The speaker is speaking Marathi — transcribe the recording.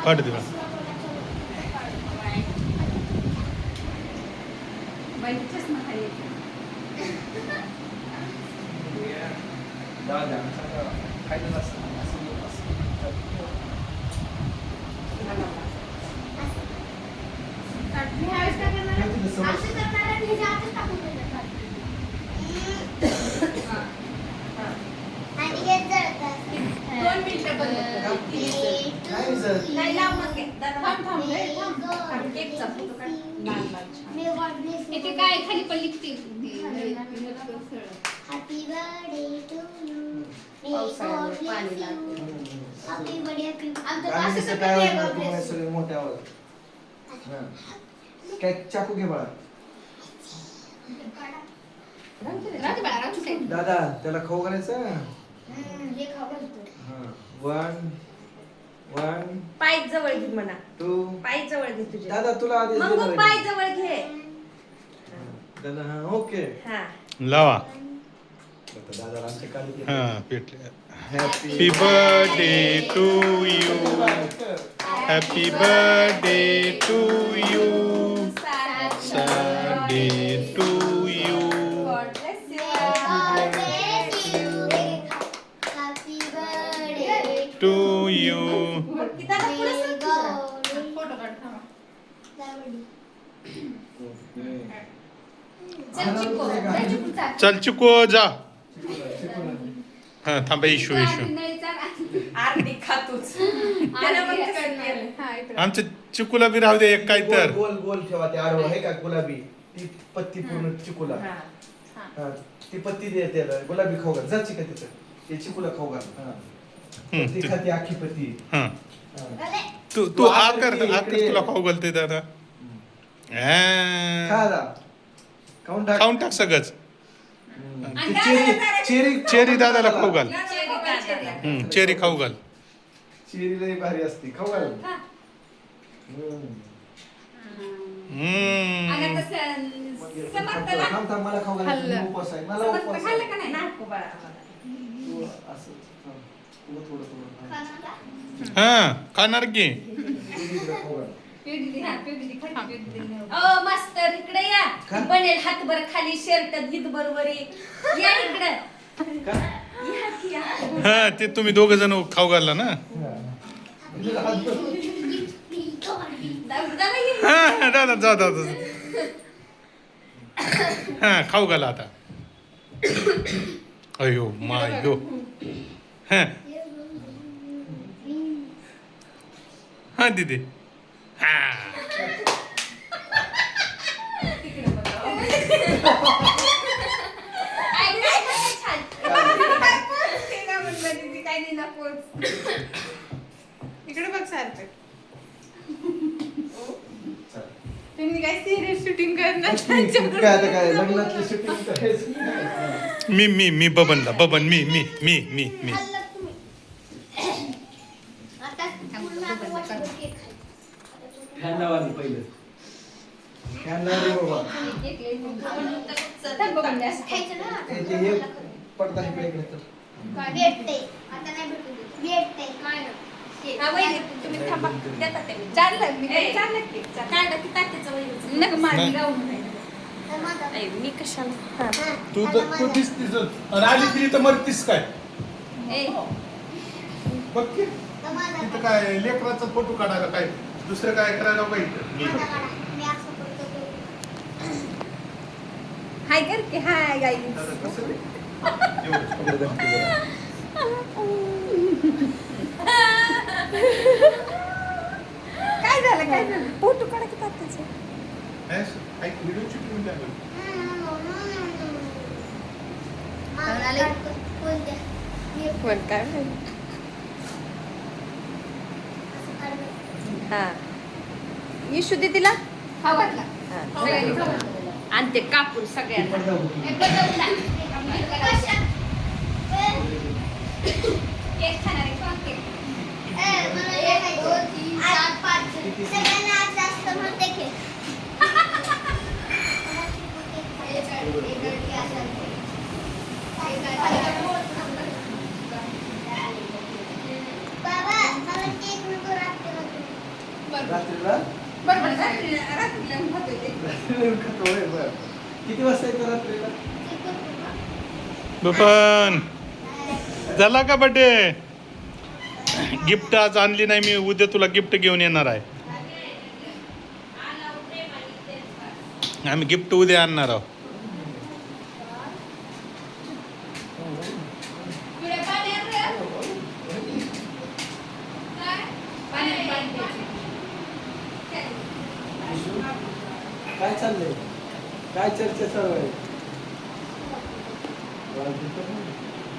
काढ दिवा. काय खाली पण लिखते. काय चाकू घे बाळा. दादा त्याला खाऊ घालायचं. वन वन पाय जवळ घे म्हणा. टू पाय जवळ घे तुझे. दादा तुला आधी मग पाय जवळ घे. दादा हा ओके हा लावा. दादा आमचे काढले. हा पेटले. Happy birthday to you. Happy birthday to you. Birthday to you. To you. चल चिको जा. हा थांबा. इशू आरती खातोच. आमच्या चिकूला बी राहू दे एक काय तर. गोल गोल ठेवा ते आडवं आहे का गुलाबी ती पत्ती पूर्ण चिकूला. हा ती पत्ती दे त्याला गुलाबी खाऊ घाल. जाची का तिथं ते चिकूला खाऊ घाल. हा ती खाती आखी पत्ती. हा तू तू आकर तुला खाऊ घालते दादा. खा दा. खाऊन टाक सगळंच. चेरी चेरी दादाला खाऊ घाल. चेरी खाऊ घाल. चेरी लई भारी असते खाऊ घाल. थांब थांब मला खाऊ घाल. उपवास आहे मला उपवास आहे. असं थोडं थोडं हा खाणार की. खाऊ घाल. मास्तर इकडे या. बनेल हातभर खाली शर्ट गीत बरोबर या इकडे. हा ते तुम्ही दोघ जण खाऊ घालला ना. हा दादा जा दादा. हा खाऊ घाला आता. अयो मायो. हा दीदी. हा इकडे बघ सारखं. तुम्ही काय सिरियस शूटिंग करणार. काय आता काय लग्नातली शूटिंग करायचं. मी बबनला बबन मी फॅन लावा पहिलं. फॅन लावा बाबा. हे पडदा इकडे इकडे तर. तुम्ही थांबा. देतात ते. चाललं मी काही चाललं की काढलं की तात्याचं वैर नका माझी गाऊन नाही. मी कशाला. तू दिसतीस आणि आली तरी तर मरतीस काय. बघ की तिथं काय लेकराचा फोटो काढायला काय दुसरं काय करायला पाहिजे. हाय कर की हाय गाई. काय झालं फोटो काढा की तात्याचं. व्हिडिओ शूटिंग द्यावं. काय हा इशू दे तिला. आणि ते कापूर सगळ्यांना. हा? बरोबर रात्रीला खातोय ते. खातो होय, बरं. किती वाजता येतो रात्रीला? बपन झाला का बड्डे? गिफ्ट आज आणली नाही मी, उद्या तुला गिफ्ट घेऊन येणार आहे. आम्ही गिफ्ट उद्या आणणार आहोत. पिवळ्या पाण्यात रे. पाण्यात काय चाललंय? काय चर्चा चालू आहे?